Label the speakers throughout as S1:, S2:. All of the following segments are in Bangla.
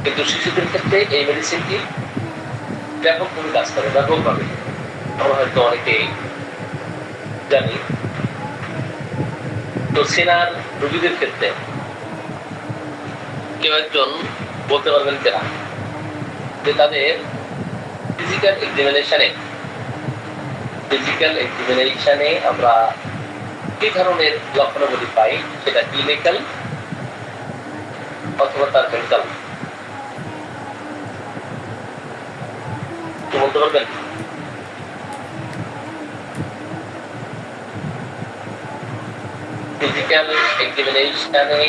S1: কিন্তু শিশুদের ক্ষেত্রে এই মেডিসিনটি ব্যাপকভাবে কাজ করে, ব্যাপকভাবে। আমরা হয়তো অনেকেই জানি। তো সিনার রোগীদের ক্ষেত্রে কেউ একজন বলতে পারবেন কিনা যে তাদের ফিজিক্যাল এক্সামিনেশনে আমরা কি ধরনের লক্ষণাবলী পাই, সেটা ক্লিনিক্যাল অথবা তার মেন্টাল, বলতে পারবেন? ফিজিক্যাল এক্সামিনেশনে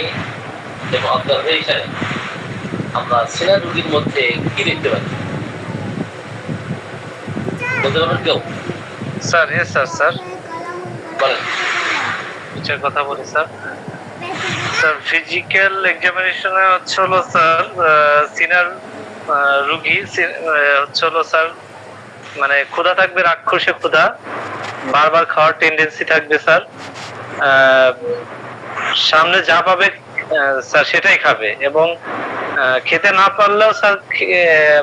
S1: এবং অবজারভেশনে আমরা সিনার রোগীর মধ্যে কি দেখতে পাই, বলতে পারবেন কেউ?
S2: স্যার ইয়েস স্যার স্যার
S1: বলেন।
S2: কিছু কথা বলি স্যার। স্যার ফিজিক্যাল এক্সামিনেশনে হচ্ছে হলো স্যার সিনার রুগী হচ্ছে হলো স্যার মানে ক্ষুধা থাকবে, রাক্ষসে ক্ষুধা, বারবার খাওয়ার টেন্ডেন্সি থাকবে স্যার, সামনে যা পাবে স্যার সেটাই খাবে, এবং খেতে না পারলেও স্যার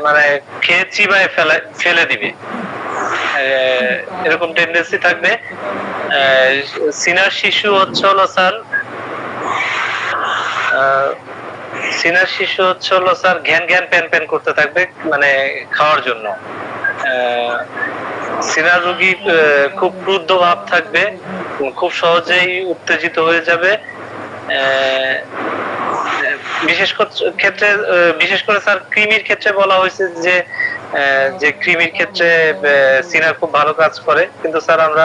S2: মানে খেয়ে চিবায় ফেলে দিবে, এরকম টেন্ডেন্সি থাকবে। সিনার শিশু হচ্ছে হলো স্যার জ্ঞান জ্ঞান প্যান প্যান করতে থাকবে মানে খাওয়ার জন্য। সিনার রোগী খুব ক্রুদ্ধ ভাব থাকবে, খুব সহজেই উত্তেজিত হয়ে যাবে। বিশেষ করে স্যার কৃমির ক্ষেত্রে বলা হয়েছে যে কৃমির ক্ষেত্রে সিনার খুব ভালো কাজ করে, কিন্তু স্যার আমরা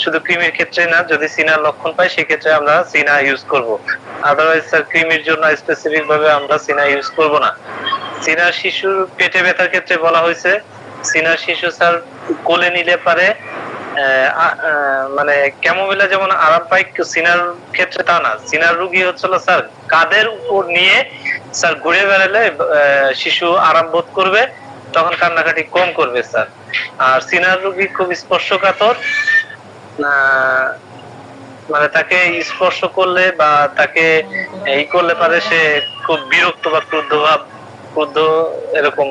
S2: শুধু কৃমির ক্ষেত্রে না, যদি সিনার লক্ষণ পাই সেক্ষেত্রে আমরা সিনা ইউজ করব, আদারওয়াইজ স্যার কৃমির জন্য স্পেসিফিক ভাবে আমরা সিনা ইউজ করব না। সিনার শিশুর পেটে ব্যথার ক্ষেত্রে বলা হয়েছে সিনার শিশু স্যার কোলে নিলে পারে মানে ক্যামোমিলা যেমন আরাম পায়, সিনার ক্ষেত্রে তা না। সিনার রোগী হচ্ছিল স্যার কাঁধের উপর নিয়ে স্যার ঘুরে বেড়ালে শিশু আরাম বোধ করবে, তখন কান্নাকাটি কম করবে স্যার। আর সিনার রোগী খুব স্পর্শকাতর, মানে তাকে স্পর্শ করলে বা তাকে এই করলে পারে সে খুব বিরক্ত বা ক্রুদ্ধ এরকম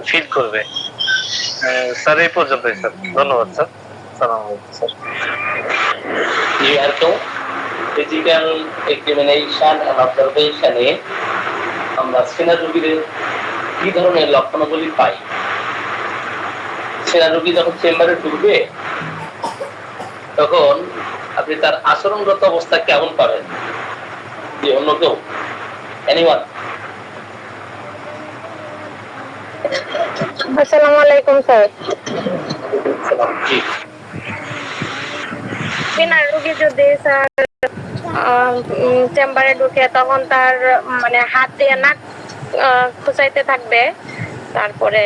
S2: ফিল করবে। স্যার এই পর্যন্তই স্যার, ধন্যবাদ স্যার। সালাম আলাইকুম স্যার।
S1: জি, আর কেউ? ফিজিক্যাল এক্সামিনেশন এন্ড অবজারভেশনে আমরা সিনার রোগীদের কি ধরনের লক্ষণাবলী পাই? সিনার রোগী যখন চেম্বারে ঢুকবে তখন আপনি তার আচরণগত অবস্থা কেমন পাবেন? যে অন্য কেউ, এনিওয়ান?
S3: আসসালামু আলাইকুম স্যার।
S1: জি।
S3: সিনার রোগী যদি স্যার চেম্বারে ঢুকে তখন তার মানে হাত দিয়ে নাক খুঁচাইতে থাকবে, তারপরে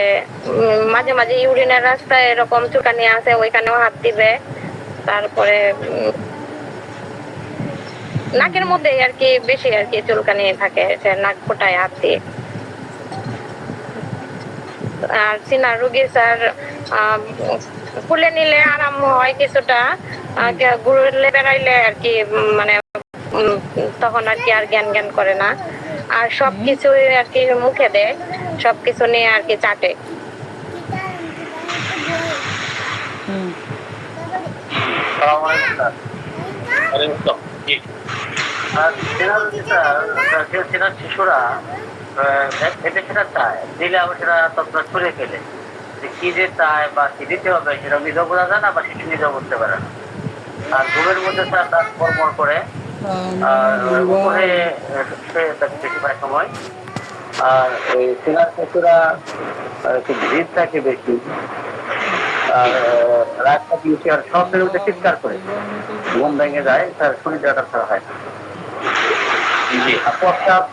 S3: মাঝে মাঝে ইউরিনের রাস্তায় এরকম চুলকানি আছে ওইখানেও হাত দিবে, তারপরে নাকের মধ্যে আর কি বেশি আর কি চুলকানি থাকে, সে নাক ফোটায় হাত দিয়ে। আর সিনার রোগী স্যার ফুলে নিলে আরাম হয় কিছুটা, ঘুরলে বেড়াইলে আর কি মানে তখন আর কি আর জ্ঞান জ্ঞান করে না, আর সবকিছু আর কি মুখে দেয়, সবকিছু নিয়ে আর কি চাটে।
S2: শিশুরা খেতে সেটা চায়, দিলে আবার সেটা তৎক্ষণাৎ ছুঁড়ে ফেলে। কি যে চায় বা কি দিতে হবে সেটা নিজেও বোঝা যায় না, বা শিশু নিজেও বুঝতে পারে না। আর ঘুমের মধ্যে তার দাঁত কর্মর করে, উপরে বেশিরভাগ সময়। আর ওই সিনার শিশুরা একটু ভিড় থাকে বেশি, আর রাত থাকলে আর সবের মধ্যে চিৎকার করে ঘুম ভেঙে যায়, তার শরীর যাটা ছাড়া হয় না। আর প্রস্তাব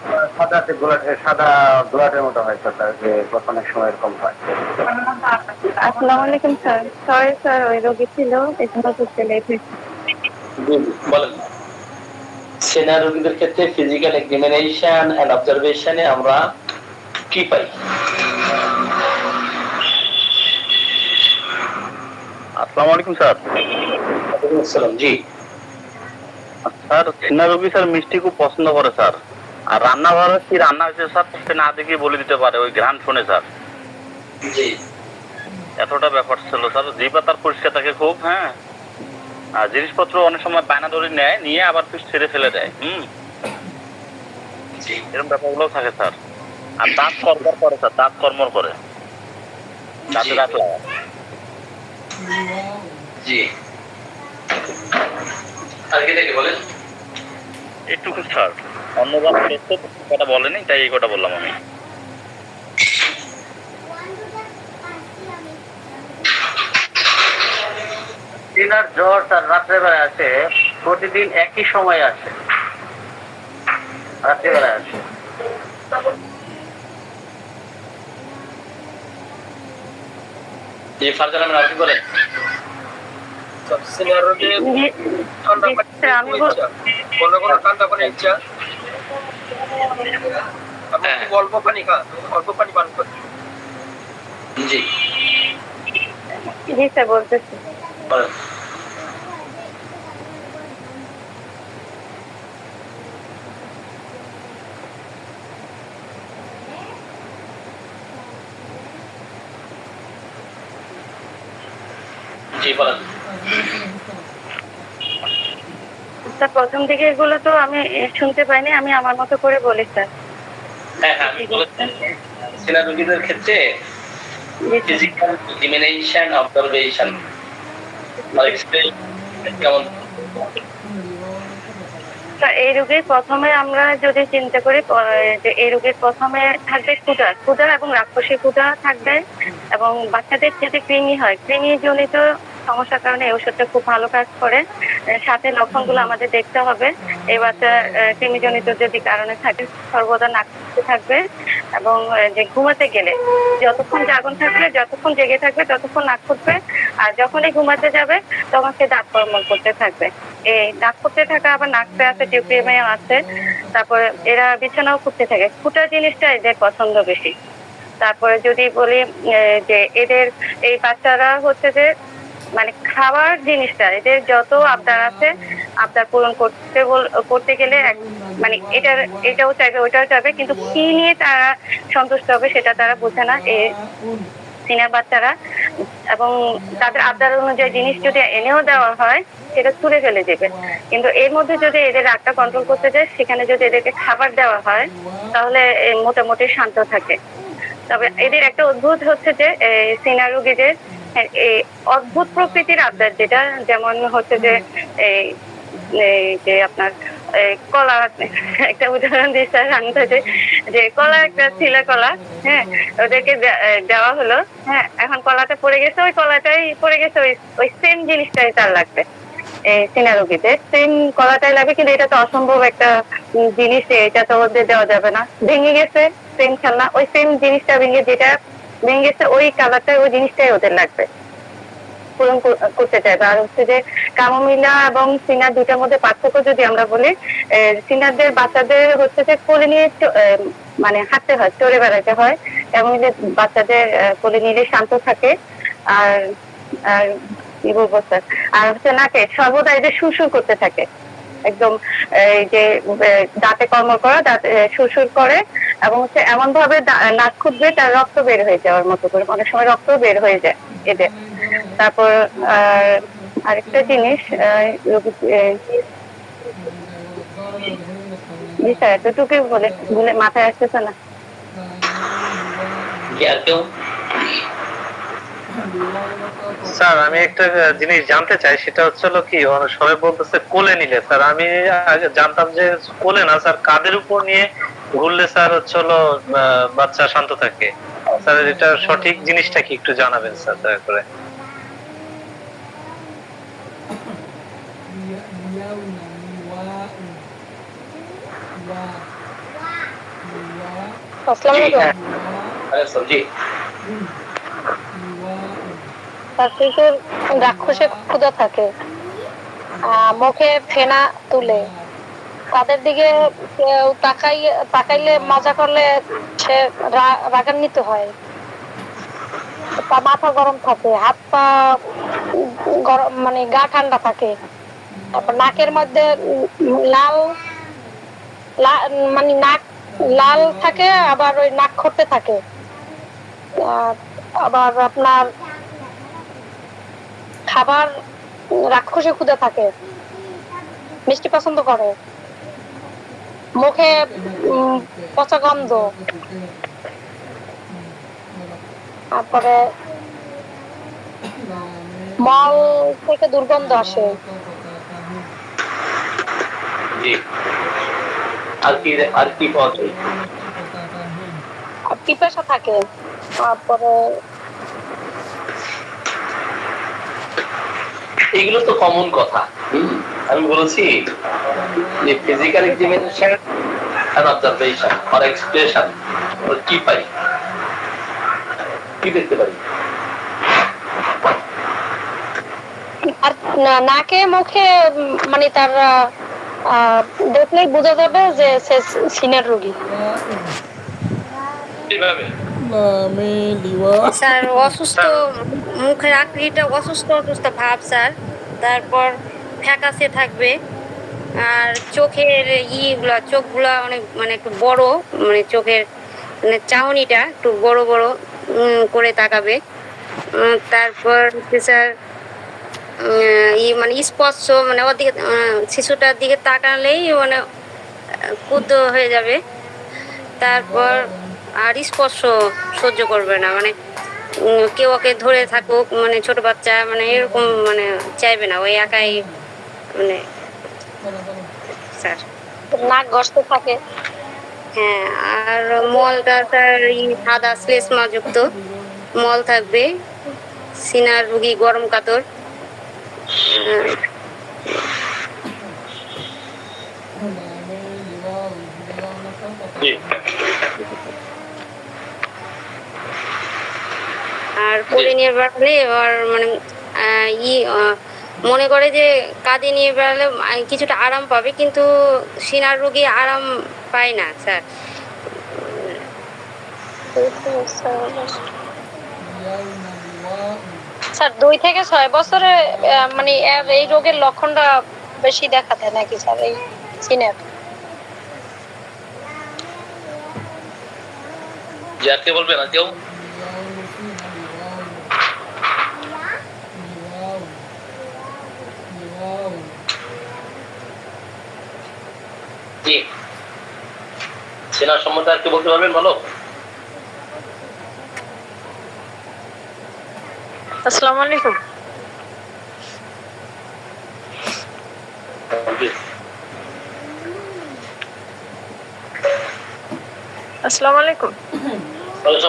S2: সাদা গোলাটের মতো হয় স্যার, যে অনেক সময় এরকম হয়।
S3: আসসালামু আলাইকুম স্যার। সরি স্যার, ওই রোগী ছিল এজন্য বুঝতে লেট হয়েছে।
S1: বলেন। সিনার রোগীদের ক্ষেত্রে ফিজিক্যাল এক্সামিনেশন এন্ড অবজারভেশনে আমরা কি পাই?
S2: আসসালামু আলাইকুম স্যার।
S1: আসসালাম। জি
S2: স্যার, সিনার রোগী স্যার মিষ্টি খুব পছন্দ করে স্যার, আর রান্নাঘরে কি রান্না হয়েছে স্যার সে না দেখে বলে দিতে পারে, ওই ঘ্রাণ শুনে স্যার।
S1: জি
S2: এতটা ব্যাপার ছিল স্যার, জিহ্বা তার পরিষ্কার থাকে খুব। হ্যাঁ, আর জিনিসপত্র অনেক সময় বায়না ধরে নেয়, নিয়ে আবার ফিস ছেড়ে ফেলে দেয়।
S1: জি
S2: এরকম ব্যাপারগুলো থাকে স্যার। আর দাঁত কর্মর করে স্যার, দাঁত কর্মর করে, দাঁতে দাঁত লাগায়।
S1: জি আর কি থেকে বলেন?
S2: এইটুকু স্যার, অন্য কথা বলেনি, তাই এই কথা বললাম আমি। দিনার জ্বর তার রাত্রেবেলায় আছে, প্রতিদিন একই সময় আছে, রাত্রেবেলায় আছে।
S1: জি ফারজানা ম্যাডাম আপনি বলেন।
S4: অল্প পানি খা, অল্প পানি পান কর।
S1: জি
S3: জি স্যার বলতেছি।
S1: বলেন। জি বলেন।
S3: স্যার প্রথম দিকে এগুলো তো আমি শুনতে পাইনি, আমি আমার মতো করে বলি স্যার।
S1: হ্যাঁ হ্যাঁ আমি বলেছি সিনা রোগীদের ক্ষেত্রে ফিজিক্যাল এক্সামিনেশন অবজারভেশন আর এক্সপেরিমেন্ট কেমন?
S3: এই রোগীর প্রথমে আমরা যদি চিন্তা করি যে এই রোগীর প্রথমে থাকবে ক্ষুধা এবং রাক্ষসী ক্ষুধা থাকবে, এবং বাচ্চাদের যদি কৃমি হয়, কৃমি জনিত সমস্যার কারণে এই ওষুধটা খুব ভালো কাজ করে। সাথে লক্ষণগুলো আমাদের দেখতে হবে। এই বাচ্চা কৃমিজনিত যদি কারণে থাকে, সর্বদা নাক খুঁজতে থাকবে, এবং যে ঘুমাতে গেলে যতক্ষণ জাগন থাকবে, যতক্ষণ জেগে থাকবে ততক্ষণ নাক খুঁজবে, আর যখনই ঘুমাতে যাবে তখন সে দাঁত কর্মর করতে থাকবে। এই নাক খুঁজতে থাকা, আবার নাকতে আছে, টিউপিয়ামেও আছে। তারপরে এরা বিছানাও খুঁজতে থাকে, ফুটা জিনিসটা এদের পছন্দ বেশি। তারপরে যদি বলি যে এদের এই বাচ্চারা হচ্ছে যে মানে খাবার জিনিসটা এদের যত আবদার আছে, আবদার পূরণ করতে গেলে মানে এটাও চাইবে, ওইটাও চাইবে, কিন্তু কি নিয়ে তারা সন্তুষ্ট হবে সেটা তারা বোঝে না এই সিনিয়র বাচ্চারা। এবং তাদের আবদার অনুযায়ী জিনিস যদি এনেও দেওয়া হয় সেটা ছুঁড়ে ফেলে দেবে। কিন্তু এর মধ্যে যদি এদের রাগটা কন্ট্রোল করতে যায়, সেখানে যদি এদেরকে খাবার দেওয়া হয় তাহলে মোটামুটি শান্ত থাকে। তবে এদের একটা অদ্ভুত হচ্ছে যে সিনিয়র রোগীদের এই অদ্ভুত প্রকৃতির আবদার, যেটা যেমন হচ্ছে যে এই যে আপনার কলা, একটা উদাহরণ দিই স্যার, আমি তো যে কলা একটা ছিল কলা, হ্যাঁ ওদেরকে দেওয়া হলো, হ্যাঁ এখন কলাটা পড়ে গেছে, ওই কলাটাই পড়ে গেছে, ওই সেম জিনিসটাই তার লাগবে। সিনা রোগীদের সেম কলাটাই লাগবে, কিন্তু এটা তো অসম্ভব একটা জিনিস, এটা তো ওদের দেওয়া যাবে না। ভেঙে গেছে সেম খেলনা, ওই সেম জিনিসটা যেটা ভেঙে গেছে ওই কালারটাই, ওই জিনিসটাই ওদের লাগবে, পূরণ করতে চাইবে। আর হচ্ছে যে কামোমিলা এবং সিনার দুটার মধ্যে পার্থক্য যদি আমরা বলি, সিনারদের বাচ্চাদের হচ্ছে যে কোলে নিয়ে মানে হাঁটতে হয়, চড়ে বেড়াতে হয়, এবং বাচ্চাদের কোলে নিলে শান্ত থাকে। আর আর কি বলবো স্যার, আর হচ্ছে নাকে সর্বদা এই যে সুরসুর করতে থাকে, একদম এই যে দাঁতে কর্ম করা, দাঁতে সুরসুর করে, এবং হচ্ছে এমন ভাবে নাক খুঁজবে তার রক্ত বের হয়ে যাওয়ার মতো করে, অনেক সময় রক্ত বের হয়ে যায় এদের। তারপর আরেকটা জিনিস, জি স্যার এতটুকুই বলে মাথায় আসতেছে না।
S4: স্যার আমি একটা জিনিস জানতে চাই, সেটা হচ্ছে কি সবাই বলতেছে কোলে নিলে, স্যার আমি আগে জানতাম যে কোলে না স্যার, কাদের উপর নিয়ে ঘুরলে স্যার হচ্ছে বাচ্চা শান্ত থাকে। স্যার এটা সঠিক জিনিসটা কি একটু জানাবেন স্যার দয়া করে।
S3: আসসালামু আলাইকুম। শিশুর রাক্ষসে ক্ষুধা থাকে, মুখে ফেনা তুলে, তাদের দিকে কেউ তাকাইলে মজা করলে সে রাগান্বিত হয়, মাথা গরম থাকে, হাত পা গরম, মানে গা ঠান্ডা থাকে। তারপর নাকের মধ্যে লাল মানে নাক লাল থাকে, আবার ওই নাক খরতে থাকে। আর আবার আপনার খাবার রাক্ষসে ক্ষুধা থাকে, মিষ্টি পছন্দ করে, মুখে পচা গন্ধ, তারপরে মল থেকে দুর্গন্ধ আসে।
S1: জি, আর কি পাওয়া যায়?
S3: আর পিপাসা থাকে, তারপরে
S1: এগুলো তো কমন কথা। আমি বলেছি যে ফিজিক্যাল এক্সামিনেশন আর অবজারভেশন আর এক্সপ্রেশন কি পাই, কি দেখতে পারি?
S3: আর নাকে মুখে মানে তার দেখলেই বোঝা যাবে যে সে সিনার রোগী।
S1: কিভাবে?
S5: স্যার অসুস্থ, মুখের আকৃতিটা অসুস্থ অসুস্থ ভাব স্যার। তারপর ফ্যাকাশে থাকবে, আর চোখের চোখগুলা অনেক মানে একটু বড়, মানে চোখের মানে চাহনিটা একটু বড় বড় করে তাকাবে। তারপর হচ্ছে স্যার মানে স্পর্শ, মানে ওর দিকে শিশুটার দিকে তাকালেই মানে ক্ষুব্ধ হয়ে যাবে। তারপর আর স্পর্শ সহ্য করবে না, মানে কেউ ওকে ধরে থাকুক, মানে ছোট বাচ্চা মানে এরকম মানে চাইবে না, ওই একাই মানে স্যার।
S3: নাক ঘষতে থাকে।
S5: হ্যাঁ, আর মলটা স্যার সাদা শ্লেষ্মা যুক্ত মল থাকবে। সিনার রুগী গরম কাতর।
S1: জি,
S5: আর কোলে নিয়ে বেড়ালে আর মানে মনে করে যে কাঁধে নিয়ে বেড়ালে কিছুটা আরাম পাবে, কিন্তু সিনার রোগী আরাম পায় না স্যার।
S3: স্যার 2 থেকে 6 বছরে মানে এই রোগের লক্ষণটা বেশি দেখা দেয় নাকি স্যার এই সিনার?
S1: যাকে বলবে না কেউ। জি, সেনার সম্বন্ধে আর কি বলতে পারবেন, বলো।
S3: আসসালামু আলাইকুম।
S1: জি,
S6: আসসালামু আলাইকুম।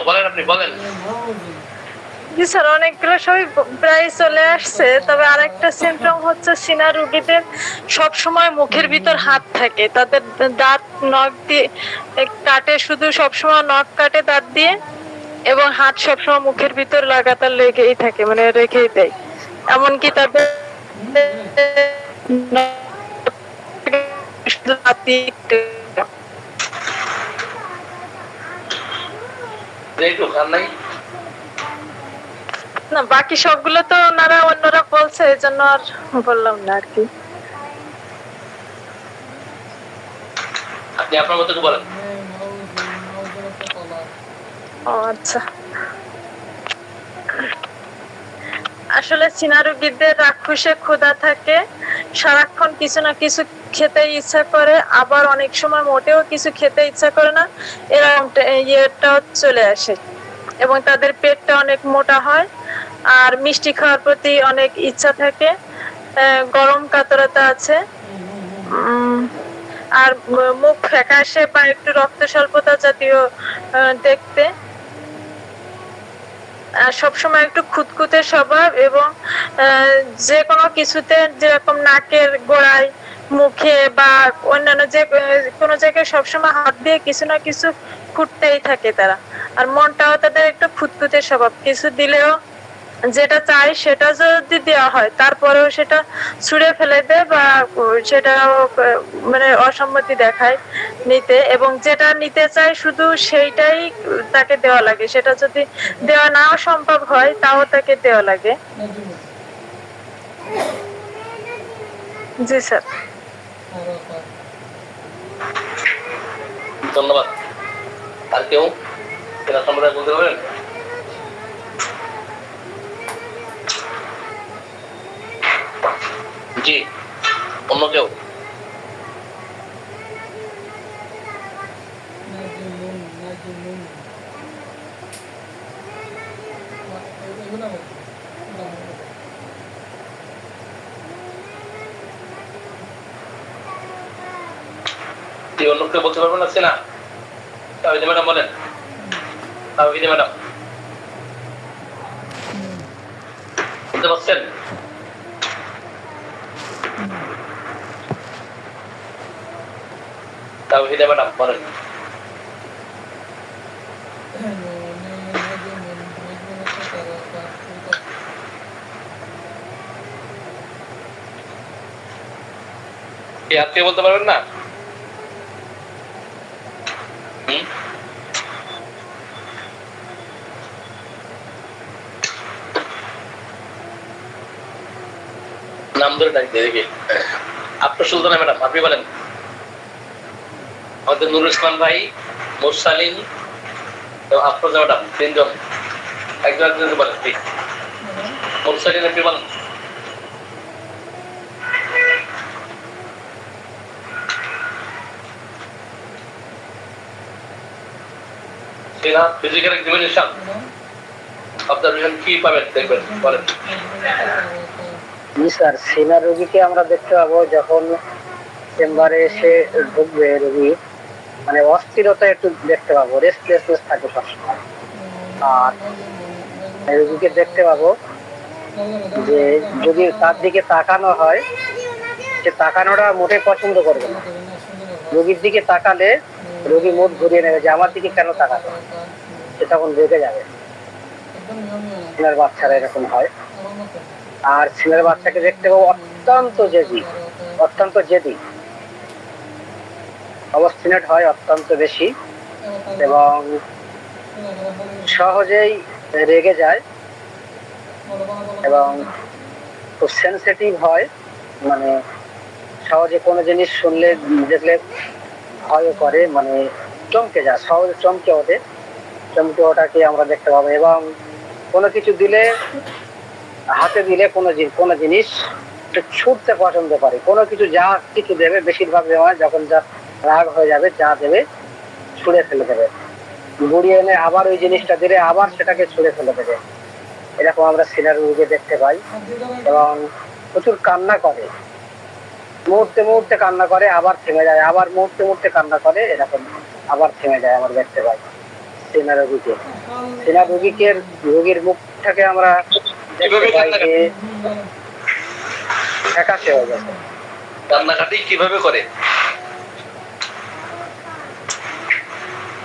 S1: বলেন, আপনি বলেন।
S6: জি স্যার, অনেকগুলো সবই প্রায় চলে আসছে, তবে আরেকটা সিমটম হচ্ছে সিনা রোগীদের সব সময় মুখের ভিতর হাত থাকে, তাদের দাঁত নখ দিয়ে কাটে, শুধু সবসময় নখ কাটে দাঁত দিয়ে, এবং হাত সবসময় মুখের ভিতর লাগাতার লেগেই থাকে, মানে রেখেই দেয়। এমনকি তাদের
S1: একটু খান নাই।
S6: না, বাকি সবগুলো তো অন্যরা বলছে, এই জন্য আর বললাম না আর কি।
S1: আপনি আপনার মতো বলেন।
S6: ও আচ্ছা, আসলে সিনা রোগীদের রাক্ষসে ক্ষুধা থাকে, সারাক্ষণ কিছু না কিছু খেতে ইচ্ছা করে, আবার অনেক সময় মোটেও কিছু খেতে ইচ্ছা করে না, এরকম ইয়েটাও চলে আসে, এবং তাদের পেটটা অনেক মোটা হয়, আর মিষ্টি খাওয়ার প্রতি অনেক ইচ্ছা থাকে, গরম কাতরতা আছে, আর মুখ ফ্যাকাশে বা একটু রক্ত স্বল্পতা জাতীয় দেখতে, সবসময় একটু খুঁতখুঁতে স্বভাব, এবং যে কোনো কিছুতে যেরকম নাকের গোড়ায়, মুখে বা অন্যান্য যে কোনো জায়গায় সবসময় হাত দিয়ে কিছু না কিছু খুঁটতেই থাকে তারা। আর মনটাও তাদের একটু খুঁতখুঁতে স্বভাব, কিছু দিলেও যেটা চাই সেটা যদি দেওয়া হয় তারপরেও সেটা ছুঁড়ে ফেলে দেয়, বা সেটা মানে অসম্মতি দেখায় নিতে, এবং যেটা নিতে চায় শুধু সেইটাই তাকে দেওয়া লাগে, সেটা যদি দেওয়া নাও সম্ভব হয় তাও তাকে দেওয়া লাগে। জি স্যার।
S1: ধন্যবাদ। আর কেউ সেনা সম্প্রদায় বলতে পারেন? জি, অন্য কেউ? জি, অন্য কেউ বলতে পারবেন না সেনা? তাহলে ম্যাডাম বলেন। তাহলে ম্যাডাম বুঝতে পারছেন? তাওহিদা ম্যাডাম বলেন। আর কেউ বলতে পারবেন না? নাম ধরে ডাক দিয়ে দেখি। আপনার সুলতানা ম্যাডাম, আপনি বলেন। আমাদের নুরুল ইসলাম ভাই, মুরসালিন এবং আফরোজা ম্যাডাম, তিনজন। একজন একজন বলেন। মুরসালিন আপনি বলেন। ফিজিক্যাল এক্সামিনেশন অবজারভেশন কি পাবেন দেখবেন, বলেন।
S2: জি স্যার, সিনার রোগীকে আমরা দেখতে পাবো যখন চেম্বারে এসে ঢুকবে রোগী, মানে অস্থিরতা একটু দেখতে পাবো, রেস্টলেসনেস থাকে সবসময়। আর রোগীকে দেখতে পাবো যে যদি তার দিকে তাকানো হয়, সে তাকানোটা মোটে পছন্দ করবে না। রোগীর দিকে তাকালে রোগী মুখ ঘুরিয়ে নেবে যে আমার দিকে কেন তাকাবে, সে তখন রেগে যাবে। সিনার বাচ্চারা এরকম হয়। আর সিনার বাচ্চাকে দেখতে পাবো অত্যন্ত জেদি, অবস্টিনেট হয় অত্যন্ত বেশি এবং সহজেই রেগে যায় এবং খুব সেন্সিটিভ হয়, মানে সহজে কোনো জিনিস শুনলে দেখলে ভয় করে, মানে চমকে যায়, সহজে চমকে ওঠাকে আমরা দেখতে পাবো। এবং কোনো কিছু দিলে, হাতে দিলে কোনো জিনিস ছুটতে পছন্দ করে। কোনো কিছু যা কিছু দেবে, বেশিরভাগ সময় যখন যা রাগ হয়ে যাবে, যা দেবে ছুঁড়ে ফেলে দেবে, গুড়িয়ে এনে আবার ওই জিনিসটা দিলে আবার সেটাকে ছুঁড়ে ফেলে দেবে। এরকম আমরা সিনার রোগীকে দেখতে পাই। এবং প্রচুর কান্না করে, মুহূর্তে কান্না করে, আবার থেমে যায়, আবার মুহূর্তে কান্না করে, এরকম আবার থেমে যায় আমরা দেখতে পাই সিনার রোগীকে। সিনার রোগীর মুখটাকে আমরা দেখতে পাই যে ফ্যাকাশে হয়ে গেছে।
S1: কান্নাকাটি কিভাবে করে?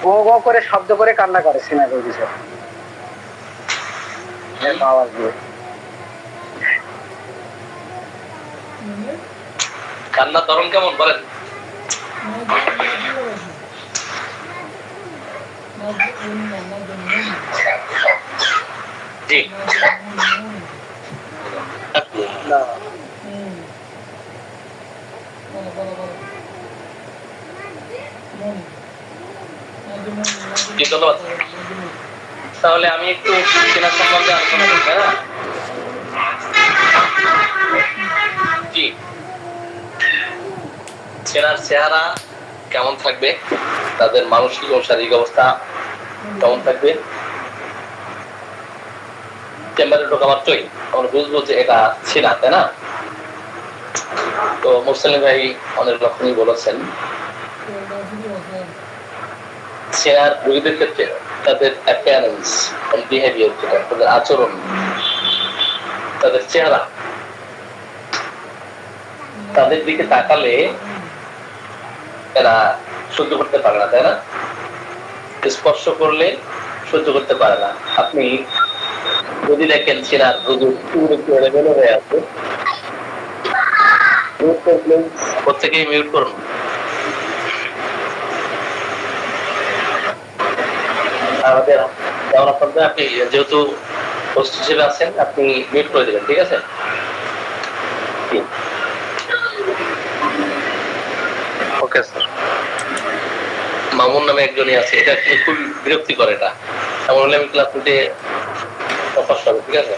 S2: গো গো করে শব্দ করে কান্না করে সিনার রোগী স্যার, আওয়াজ দিয়ে।
S1: কান্নার ধরন কেমন বলেন? জি,
S2: না
S1: জি, ধন্যবাদ। তাহলে আমি একটু চেনার সম্বন্ধে আলোচনা করছি। হ্যাঁ, জি, চেনার চেহারা কেমন থাকবে, তাদের মানসিক ও শারীরিক অবস্থা কেমন থাকবে, চেম্বারে ঢোকা মাত্রই আমরা বুঝবো যে এটা চেনা, তাই না? তো মুরসালিম ভাই অনেক রকমই বলেছেন। চেনার রোগীদের ক্ষেত্রে তাদের অ্যাপিয়ারেন্স, বিহেভিয়ার, তাদের আচরণ, তাদের চেহারা, তাদের দিকে তাকালে এরা সহ্য করতে পারে না, তাই না? স্পর্শ করলে সহ্য করতে পারে না। আপনি যদি দেখেন চেনার রোগী বেলো হয়ে আছে, প্রত্যেকেই মিউট করুন। আমাদের আপনি যেহেতু হোস্ট হিসেবে আছেন, আপনি মিউট করে দেবেন, ঠিক আছে?
S4: Okay sir.
S1: মামুন নামে একজনই আছে, এটা কিন্তু খুব বিরক্তিকর। এটা এমন হলে আমি ক্লাস নিতে অভ্যাস করবো, ঠিক আছে?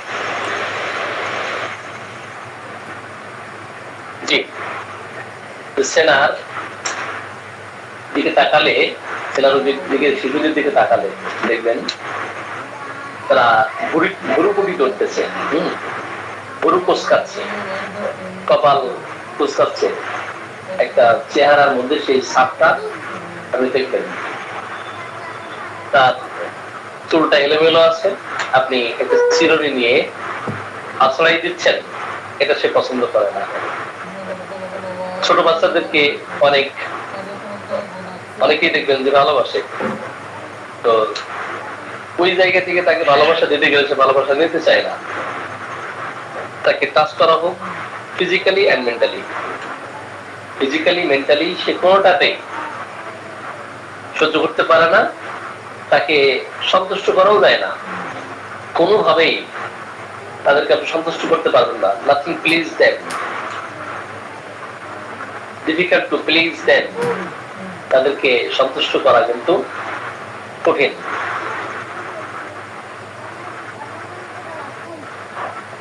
S1: জি, সেনার দিকে তাকালে, সেনার দিকে, শিশুদের দিকে তাকালে দেখবেন তারা ভুরুকুটি করতেছে, ভুরু কুচকাচ্ছে, কপাল কুচকাচ্ছে, একটা চেহারার মধ্যে সেই ছাপটা আপনি দেখবেন। তার চুলটা এলোমেলো আছে, আপনি একটা চিরুনি নিয়ে আশ্রয় দিচ্ছেন, এটা সে পছন্দ করে না। ছোট বাচ্চাদেরকে অনেকেই দেখবেন যে ভালোবাসে, তো ওই জায়গা থেকে তাকে ভালোবাসা দিতে গেলে সে ভালোবাসা নিতে চায় না। তাকে টাচ করা হোক physically and mentally, physically mentally সে কোনোটাতেই সহ্য করতে পারে না, তাকে সন্তুষ্ট করাও যায় না কোনোভাবেই। তাদেরকে আপনি সন্তুষ্ট করতে পারবেন না। Nothing please them, difficult to please them. তাদেরকে সন্তুষ্ট করা কিন্তু কঠিন।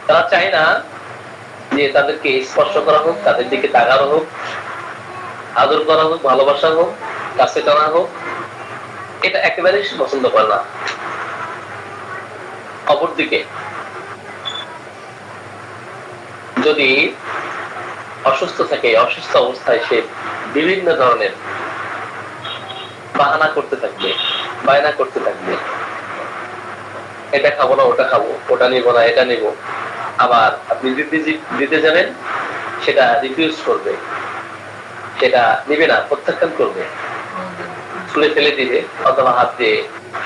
S1: তারা চায় না যে তাদেরকে স্পর্শ করা হোক, তাদের দিকে তাকানো হোক, আদর করা হোক, ভালোবাসা হোক, কাছে টানা হোক, এটা একেবারেই পছন্দ করে না। অপরদিকে যদি অসুস্থ থাকে, অসুস্থ অবস্থায় সে বিভিন্ন ধরনের বাহানা করতে থাকবে, বায়না করতে থাকবে, এটা খাবো না, ওটা খাবো, ওটা নিব না, এটা নিব। আবার আপনি দিতে যাবেন, সেটা রিফিউজ করবে, সেটা নিবে না, প্রত্যাখ্যান করবে, ছুঁড়ে ফেলে দিবে অথবা হাত দিয়ে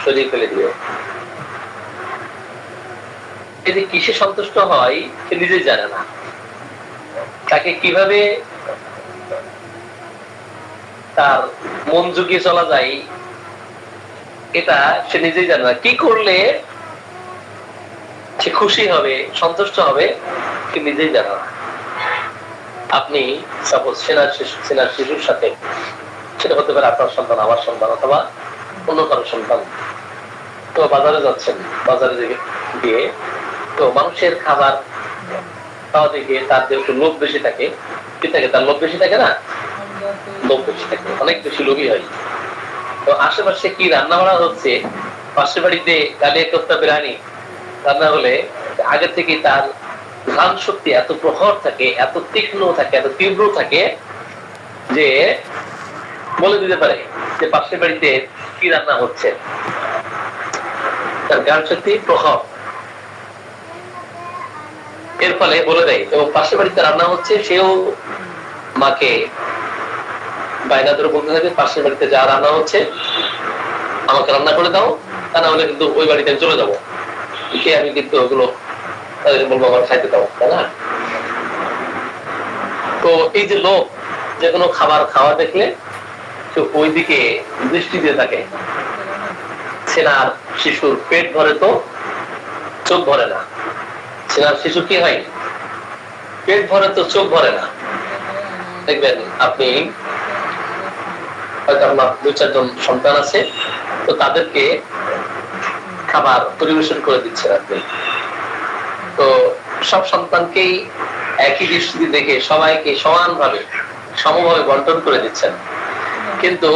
S1: সরিয়ে ফেলে দিবে। এই যে কিসে সন্তুষ্ট হয় সে নিজেই জানে না। তাকে কিভাবে তার মন জুগিয়ে চলা যায় এটা সে নিজেই জানে না। কি করলে সে খুশি হবে, সন্তুষ্ট হবে, সে নিজেই জানে না। আপনি সাপোজ সেনার শিশুর সাথে, সেটা হতে পারে আপনার সন্তান, আমার সন্তান, অথবা অন্য কারো সন্তান, তো বাজারে যাচ্ছেন, বাজারে গিয়ে তো মানুষের খাবার খাওয়া দেখে তার যে একটু লোভ বেশি থাকে, কি থাকে, তার লোভ বেশি থাকে না, লোভ বেশি থাকে, অনেক বেশি লোভী হয়। তো আশেপাশে কি রান্না করা হচ্ছে, পাশের বাড়িতে কালিয়া কোফতা বিরিয়ানি রান্না হলে আগে থেকে তার ঘ্রাণ শক্তি এত প্রখর থাকে, এত তীক্ষ্ণ থাকে, এত তীব্র থাকে যে বলে দিতে পারে যে পাশের বাড়িতে কি রান্না হচ্ছে। তার ঘ্রাণ শক্তি প্রখর, এর ফলে বলে দেয়। এবং পাশের বাড়িতে রান্না হচ্ছে, সেও মাকে বায়না ধরে বলতে থাকে, পাশের বাড়িতে যা রান্না হচ্ছে আমাকে রান্না করে দাও, তা না হলে কিন্তু ওই বাড়িতে চলে যাবো, আমি কিন্তু ওগুলো তাদের বলবো আমার খাইতে দাও, তাই না? তো এই যে লোক, যে কোনো খাবার খাওয়া দেখলে সে ওই দিকে দৃষ্টি দিয়ে থাকে। সেনার শিশুর পেট ভরে তো চোখ ভরে না। সেনার শিশু কি হয়, পেট ভরে তো চোখ ভরে না। দেখবেন আপনি হয়তো আপনার 2-4 জন সন্তান আছে, তো তাদেরকে খাবার পরিবেশন করে দিচ্ছেন আপনি, তো সব সন্তানকেই একই দৃষ্টিতে দেখে সবাইকে সমানভাবে সমভাবে বন্টন করে দিচ্ছেন। কিন্তু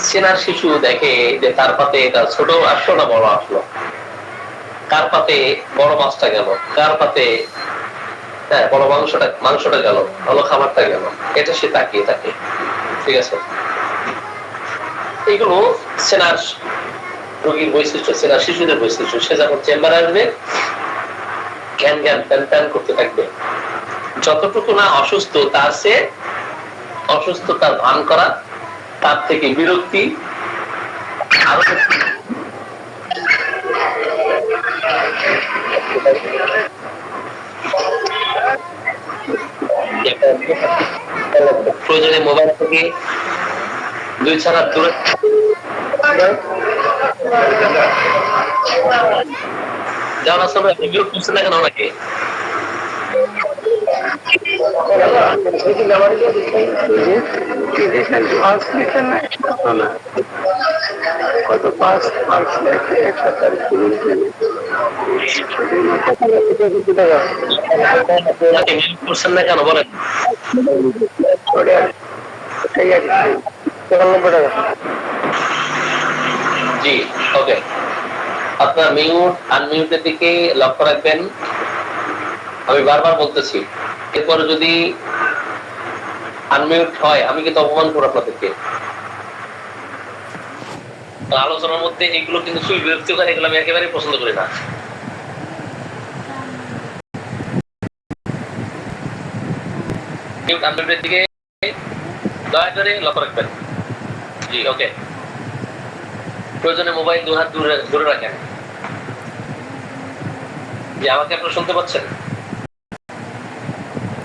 S1: সেনার শিশু দেখে যে তার পাতে এটা ছোট আসলো না বড় আসলো, কার পাতে বড় মাছটা গেল, কার পাতে বড় মাংসটা গেল, ভালো খাবারটা গেল, এটা সে তাকিয়ে থাকে। ঠিক আছে, এইগুলো সেনার রোগীর বৈশিষ্ট্য, সেনার শিশুদের বৈশিষ্ট্য। সে যখন চেম্বারে আসবে জ্ঞান প্যান করতে থাকবে। যতটুকু না অসুস্থ, তার সে অসুস্থতার ভান করা, তার থেকে বিরক্তি, আরো প্রয়োজনে মোবাইল থেকে 2-4 হাত দূরে যাওয়ার সময় ভিডিও করছে না কেন ওনাকে?
S7: কত 5 এক সপ্তাহ
S1: নাকি মিল করছেন না কেন বলেন?
S7: ঠিক আছে 94 টাকা।
S1: জি, ওকে। আপনার মিউট আনমিউটের দিকে লক্ষ্য রাখবেন। আমি বারবার বলতেছি, এরপরে যদি আনমিউট হয় আমি কিন্তু অপমান করব আপনাদেরকে। আলোচনার মধ্যে এগুলো কিন্তু খুবই বিরক্তিকর, এগুলো আমি একেবারেই পছন্দ করি না। মিউট আনমিউটের দিকে দয়া করে লক্ষ্য রাখবেন। জি, ওকে। প্রয়োজনে মোবাইল 2 হাত দূরে রাখেন। জি, আমাকে আপনারা শুনতে পাচ্ছেন?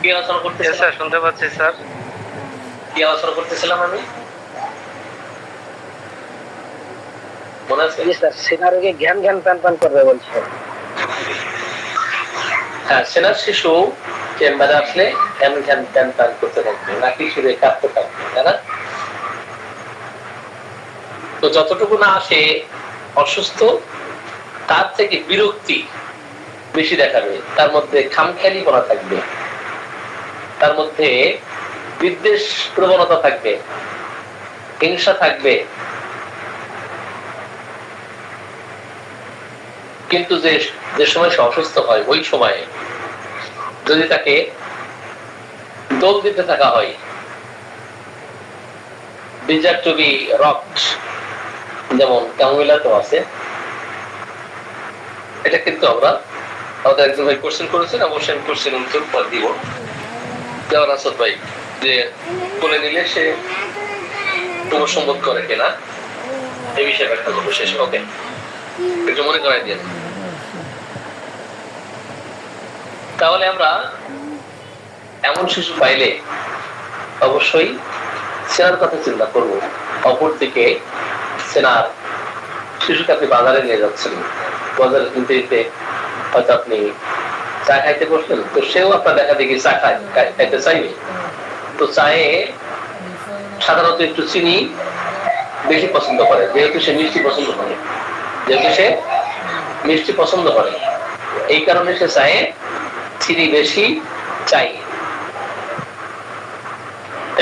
S1: কি আলোচনা করতেছিলাম?
S4: স্যার শুনতে পাচ্ছি স্যার।
S1: কি আলোচনা করতেছিলাম আমি? মনে আছে?
S2: স্যার সিনারোকে জ্ঞান প্যান করবে বলছে।
S1: হ্যাঁ, সেনার শিশু চেম্বারে আসলে জ্ঞান প্যান করতে থাকবে, নাকি শুধু কাঁপতে থাকবে, তাই না? তো যতটুকু না আসে অসুস্থ, তার থেকে বিরক্তি বেশি দেখাবে, তার মধ্যে খামখেয়ালিপনা থাকবে, তার মধ্যে বিদ্বেষ প্রবণতা থাকবে, হিংসা থাকবে। কিন্তু যে সময় সে অসুস্থ হয় ওই সময়ে যদি তাকে দোল দিতে থাকা হয়, ডিজার্ভ টু বি রকড, যেমন ক্যামোমিলা তো আছে, এটা কিন্তু আমরা আমাদের একজন ভাই কোশ্চেন করেছেন, অবশ্যই আমি কোশ্চেন উত্তর পর দিব। যেমন আসাদ ভাই যে কোলে নিলে সে উপসম্বোধ করে কিনা এই বিষয়ে ব্যাখ্যা করবো শেষ। ওকে, একটু মনে করাই দিয়ে। তাহলে আমরা এমন শিশু পাইলে অবশ্যই সেনার কথা চিন্তা করব। অপরদিকে সেনার শিশুকে আপনি বাজারে নিয়ে যাচ্ছেন, বাজারে কিনতে যেতে হয়তো আপনি চা খাইতে বসলেন, তো সেও আপনার দেখা দেখি চা খাইতে চাইবে। তো চায়ে সাধারণত একটু চিনি বেশি পছন্দ করে, যেহেতু সে মিষ্টি পছন্দ করে, এই কারণে সে চায়ে চিনি বেশি চাই।